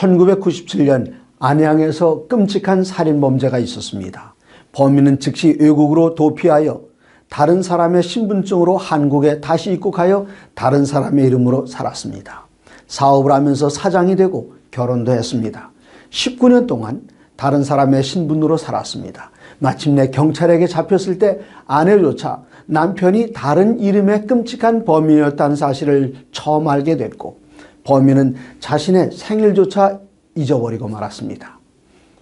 1997년 안양에서 끔찍한 살인범죄가 있었습니다. 범인은 즉시 외국으로 도피하여 다른 사람의 신분증으로 한국에 다시 입국하여 다른 사람의 이름으로 살았습니다. 사업을 하면서 사장이 되고 결혼도 했습니다. 19년 동안 다른 사람의 신분으로 살았습니다. 마침내 경찰에게 잡혔을 때 아내조차 남편이 다른 이름의 끔찍한 범인이었다는 사실을 처음 알게 됐고, 범인은 자신의 생일조차 잊어버리고 말았습니다.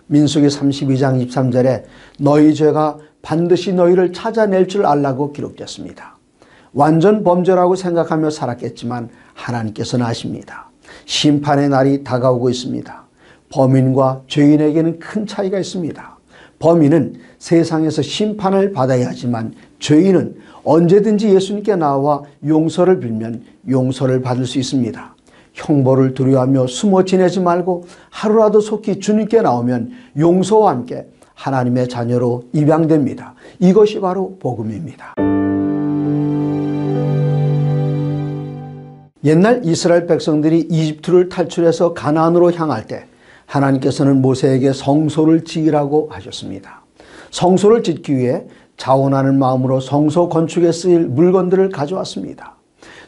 민수기 32장 23절에 너희 죄가 반드시 너희를 찾아낼 줄 알라고 기록됐습니다. 완전 범죄라고 생각하며 살았겠지만 하나님께서는 아십니다. 심판의 날이 다가오고 있습니다. 범인과 죄인에게는 큰 차이가 있습니다. 범인은 세상에서 심판을 받아야 하지만 죄인은 언제든지 예수님께 나와 용서를 빌면 용서를 받을 수 있습니다. 형벌을 두려워하며 숨어 지내지 말고 하루라도 속히 주님께 나오면 용서와 함께 하나님의 자녀로 입양됩니다. 이것이 바로 복음입니다. 옛날 이스라엘 백성들이 이집트를 탈출해서 가나안으로 향할 때 하나님께서는 모세에게 성소를 지으라고 하셨습니다. 성소를 짓기 위해 자원하는 마음으로 성소 건축에 쓰일 물건들을 가져왔습니다.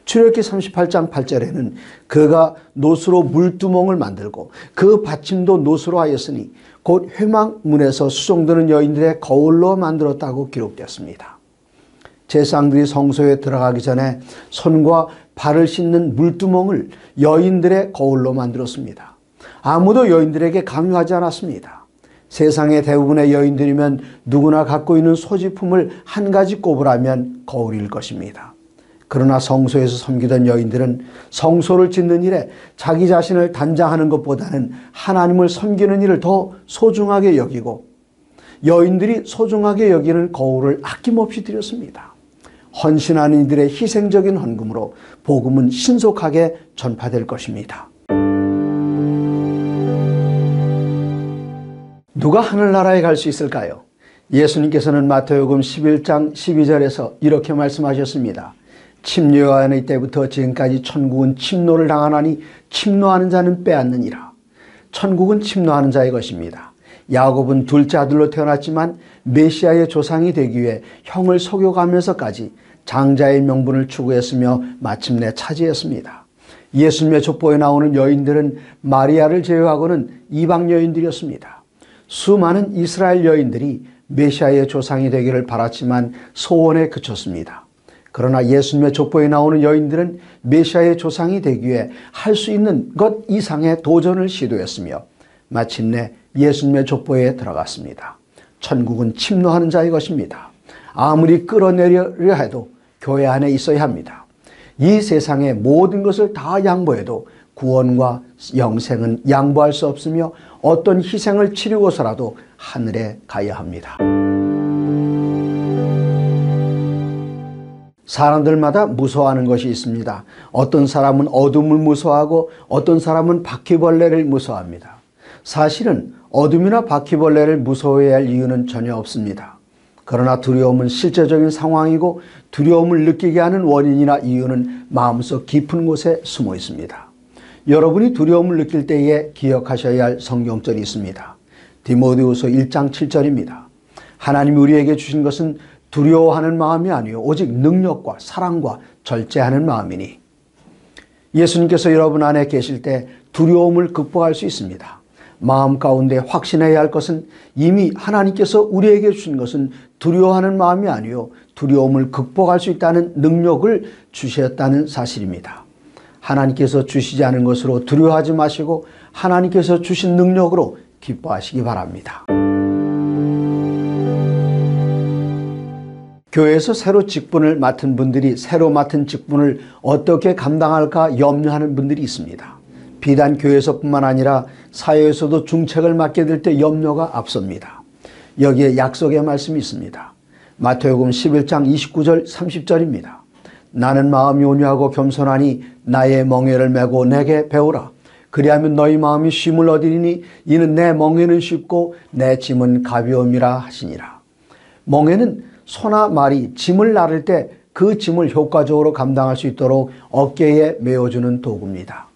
출애굽기 38장 8절에는 그가 노수로 물두멍을 만들고 그 받침도 노수로 하였으니 곧 회막문에서 수종드는 여인들의 거울로 만들었다고 기록되었습니다. 제사장들이 성소에 들어가기 전에 손과 발을 씻는 물두멍을 여인들의 거울로 만들었습니다. 아무도 여인들에게 강요하지 않았습니다. 세상의 대부분의 여인들이면 누구나 갖고 있는 소지품을 한 가지 꼽으라면 거울일 것입니다. 그러나 성소에서 섬기던 여인들은 성소를 짓는 일에 자기 자신을 단장하는 것보다는 하나님을 섬기는 일을 더 소중하게 여기고, 여인들이 소중하게 여기는 거울을 아낌없이 드렸습니다. 헌신하는 이들의 희생적인 헌금으로 복음은 신속하게 전파될 것입니다. 누가 하늘나라에 갈 수 있을까요? 예수님께서는 마태복음 11장 12절에서 이렇게 말씀하셨습니다. 침노하는 때부터 지금까지 천국은 침노를 당하나니 침노하는 자는 빼앗느니라. 천국은 침노하는 자의 것입니다. 야곱은 둘째 아들로 태어났지만 메시아의 조상이 되기 위해 형을 속여가면서까지 장자의 명분을 추구했으며 마침내 차지했습니다. 예수님의 족보에 나오는 여인들은 마리아를 제외하고는 이방 여인들이었습니다. 수많은 이스라엘 여인들이 메시아의 조상이 되기를 바랐지만 소원에 그쳤습니다. 그러나 예수님의 족보에 나오는 여인들은 메시아의 조상이 되기 위해 할 수 있는 것 이상의 도전을 시도했으며 마침내 예수님의 족보에 들어갔습니다. 천국은 침노하는 자의 것입니다. 아무리 끌어내려려 해도 교회 안에 있어야 합니다. 이 세상의 모든 것을 다 양보해도 구원과 영생은 양보할 수 없으며 어떤 희생을 치르고서라도 하늘에 가야 합니다. 사람들마다 무서워하는 것이 있습니다. 어떤 사람은 어둠을 무서워하고 어떤 사람은 바퀴벌레를 무서워합니다. 사실은 어둠이나 바퀴벌레를 무서워해야 할 이유는 전혀 없습니다. 그러나 두려움은 실제적인 상황이고 두려움을 느끼게 하는 원인이나 이유는 마음속 깊은 곳에 숨어 있습니다. 여러분이 두려움을 느낄 때에 기억하셔야 할 성경절이 있습니다. 디모데후서 1장 7절입니다. 하나님이 우리에게 주신 것은 두려워하는 마음이 아니요 오직 능력과 사랑과 절제하는 마음이니. 예수님께서 여러분 안에 계실 때 두려움을 극복할 수 있습니다. 마음 가운데 확신해야 할 것은 이미 하나님께서 우리에게 주신 것은 두려워하는 마음이 아니요 두려움을 극복할 수 있다는 능력을 주셨다는 사실입니다. 하나님께서 주시지 않은 것으로 두려워하지 마시고 하나님께서 주신 능력으로 기뻐하시기 바랍니다. 교회에서 새로 직분을 맡은 분들이 새로 맡은 직분을 어떻게 감당할까 염려하는 분들이 있습니다. 비단 교회에서뿐만 아니라 사회에서도 중책을 맡게 될 때 염려가 앞섭니다. 여기에 약속의 말씀이 있습니다. 마태복음 11장 29절 30절입니다. 나는 마음이 온유하고 겸손하니 나의 멍에를 메고 내게 배우라. 그리하면 너희 마음이 쉼을 얻으리니 이는 내 멍에는 쉽고 내 짐은 가벼움이라 하시니라. 멍에는 소나 말이 짐을 나를 때 그 짐을 효과적으로 감당할 수 있도록 어깨에 메어주는 도구입니다.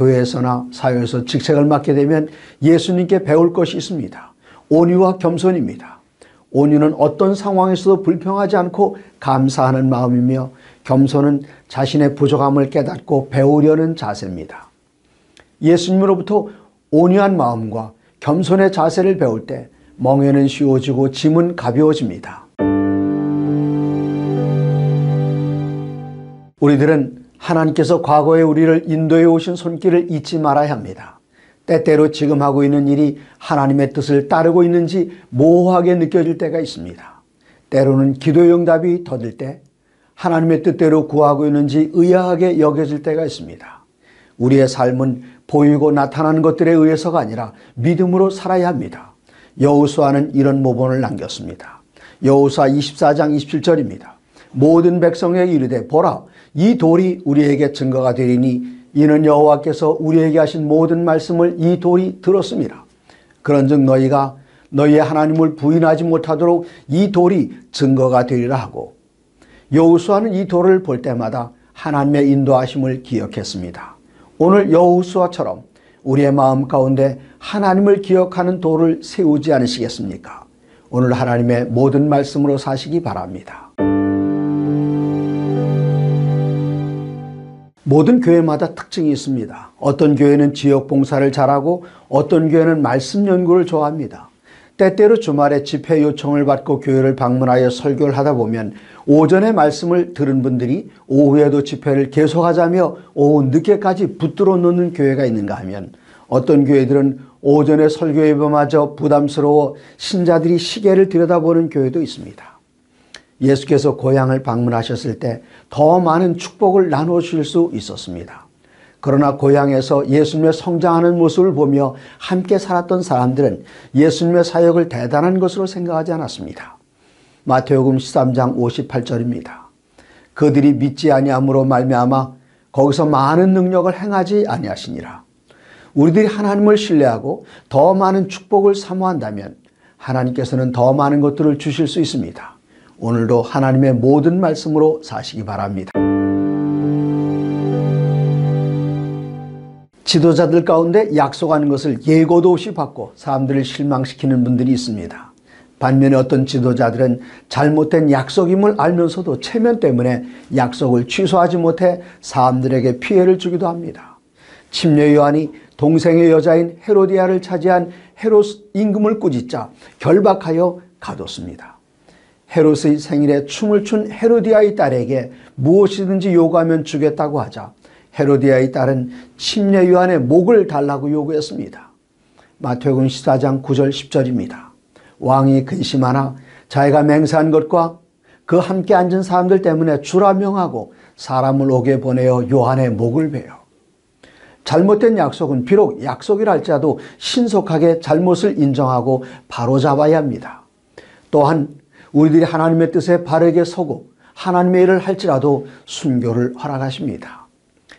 교회에서나 사회에서 직책을 맡게 되면 예수님께 배울 것이 있습니다. 온유와 겸손입니다. 온유는 어떤 상황에서도 불평하지 않고 감사하는 마음이며, 겸손은 자신의 부족함을 깨닫고 배우려는 자세입니다. 예수님으로부터 온유한 마음과 겸손의 자세를 배울 때 멍에는 쉬워지고 짐은 가벼워집니다. 우리들은 하나님께서 과거에 우리를 인도해 오신 손길을 잊지 말아야 합니다. 때때로 지금 하고 있는 일이 하나님의 뜻을 따르고 있는지 모호하게 느껴질 때가 있습니다. 때로는 기도의 응답이 더딜 때 하나님의 뜻대로 구하고 있는지 의아하게 여겨질 때가 있습니다. 우리의 삶은 보이고 나타나는 것들에 의해서가 아니라 믿음으로 살아야 합니다. 여호수아는 이런 모본을 남겼습니다. 여호수아 24장 27절입니다. 모든 백성에게 이르되 보라, 이 돌이 우리에게 증거가 되리니 이는 여호와께서 우리에게 하신 모든 말씀을 이 돌이 들었습니다. 그런즉 너희가 너희의 하나님을 부인하지 못하도록 이 돌이 증거가 되리라 하고, 여호수아는 이 돌을 볼 때마다 하나님의 인도하심을 기억했습니다. 오늘 여호수아처럼 우리의 마음 가운데 하나님을 기억하는 돌을 세우지 않으시겠습니까? 오늘 하나님의 모든 말씀으로 사시기 바랍니다. 모든 교회마다 특징이 있습니다. 어떤 교회는 지역 봉사를 잘하고 어떤 교회는 말씀 연구를 좋아합니다. 때때로 주말에 집회 요청을 받고 교회를 방문하여 설교를 하다 보면 오전에 말씀을 들은 분들이 오후에도 집회를 계속하자며 오후 늦게까지 붙들어 놓는 교회가 있는가 하면, 어떤 교회들은 오전에 설교 예배마저 부담스러워 신자들이 시계를 들여다보는 교회도 있습니다. 예수께서 고향을 방문하셨을 때 더 많은 축복을 나누어 주실 수 있었습니다. 그러나 고향에서 예수님의 성장하는 모습을 보며 함께 살았던 사람들은 예수님의 사역을 대단한 것으로 생각하지 않았습니다. 마태복음 13장 58절입니다. 그들이 믿지 아니함으로 말미암아 거기서 많은 능력을 행하지 아니하시니라. 우리들이 하나님을 신뢰하고 더 많은 축복을 사모한다면 하나님께서는 더 많은 것들을 주실 수 있습니다. 오늘도 하나님의 모든 말씀으로 사시기 바랍니다. 지도자들 가운데 약속하는 것을 예고도 없이 받고 사람들을 실망시키는 분들이 있습니다. 반면에 어떤 지도자들은 잘못된 약속임을 알면서도 체면 때문에 약속을 취소하지 못해 사람들에게 피해를 주기도 합니다. 침례 요한이 동생의 여자인 헤로디아를 차지한 헤롯 임금을 꾸짖자 결박하여 가뒀습니다. 헤롯의 생일에 춤을 춘 헤로디아의 딸에게 무엇이든지 요구하면 주겠다고 하자 헤로디아의 딸은 침례 요한의 목을 달라고 요구했습니다. 마태복음 14장 9절 10절입니다. 왕이 근심하나 자기가 맹세한 것과 그 함께 앉은 사람들 때문에 주라 명하고 사람을 오게 보내어 요한의 목을 베어. 잘못된 약속은 비록 약속이라 할지라도 신속하게 잘못을 인정하고 바로잡아야 합니다. 또한 우리들이 하나님의 뜻에 바르게 서고 하나님의 일을 할지라도 순교를 허락하십니다.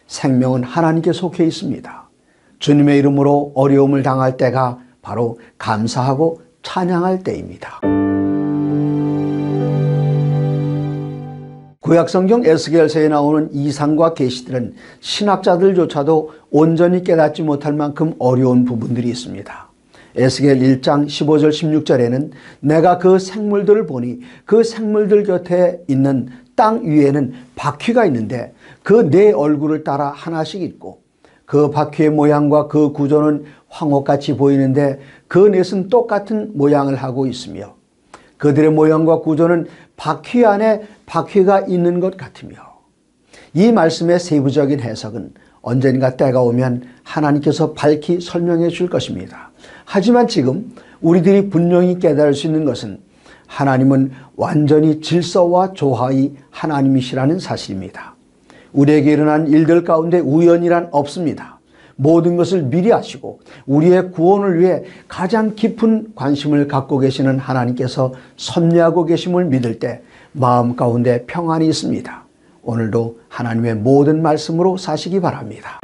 생명은 하나님께 속해 있습니다. 주님의 이름으로 어려움을 당할 때가 바로 감사하고 찬양할 때입니다. 구약성경 에스겔서에 나오는 이상과 계시들은 신학자들조차도 온전히 깨닫지 못할 만큼 어려운 부분들이 있습니다. 에스겔 1장 15절 16절에는 내가 그 생물들을 보니 그 생물들 곁에 있는 땅 위에는 바퀴가 있는데 그 네 얼굴을 따라 하나씩 있고 그 바퀴의 모양과 그 구조는 황홀같이 보이는데 그 넷은 똑같은 모양을 하고 있으며 그들의 모양과 구조는 바퀴 안에 바퀴가 있는 것 같으며, 이 말씀의 세부적인 해석은 언젠가 때가 오면 하나님께서 밝히 설명해 줄 것입니다. 하지만 지금 우리들이 분명히 깨달을 수 있는 것은 하나님은 완전히 질서와 조화의 하나님이시라는 사실입니다. 우리에게 일어난 일들 가운데 우연이란 없습니다. 모든 것을 미리 아시고 우리의 구원을 위해 가장 깊은 관심을 갖고 계시는 하나님께서 섭리하고 계심을 믿을 때 마음 가운데 평안이 있습니다. 오늘도 하나님의 모든 말씀으로 사시기 바랍니다.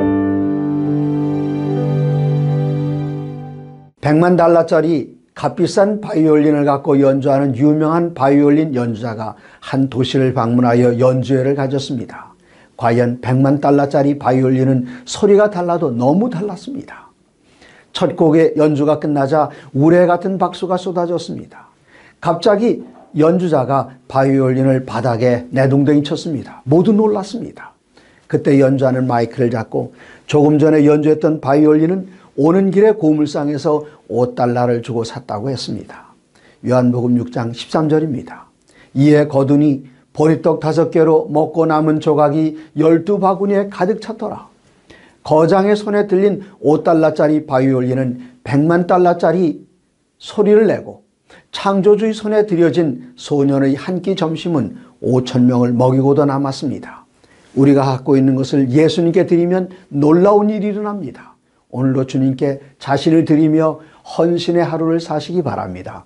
$1,000,000짜리 값비싼 바이올린을 갖고 연주하는 유명한 바이올린 연주자가 한 도시를 방문하여 연주회를 가졌습니다. 과연 100만 달러짜리 바이올린은 소리가 달라도 너무 달랐습니다. 첫 곡의 연주가 끝나자 우레 같은 박수가 쏟아졌습니다. 갑자기 연주자가 바이올린을 바닥에 내동댕이 쳤습니다. 모두 놀랐습니다. 그때 연주하는 마이크를 잡고 조금 전에 연주했던 바이올린은 오는 길에 고물상에서 5달러를 주고 샀다고 했습니다. 요한복음 6장 13절입니다. 이에 거두니 보리떡 5개로 먹고 남은 조각이 12바구니에 가득 찼더라. 거장의 손에 들린 5달러짜리 바이올린은 100만 달러짜리 소리를 내고 창조주의 손에 들여진 소년의 한 끼 점심은 5,000명을 먹이고도 남았습니다. 우리가 갖고 있는 것을 예수님께 드리면 놀라운 일이 일어납니다. 오늘도 주님께 자신을 드리며 헌신의 하루를 사시기 바랍니다.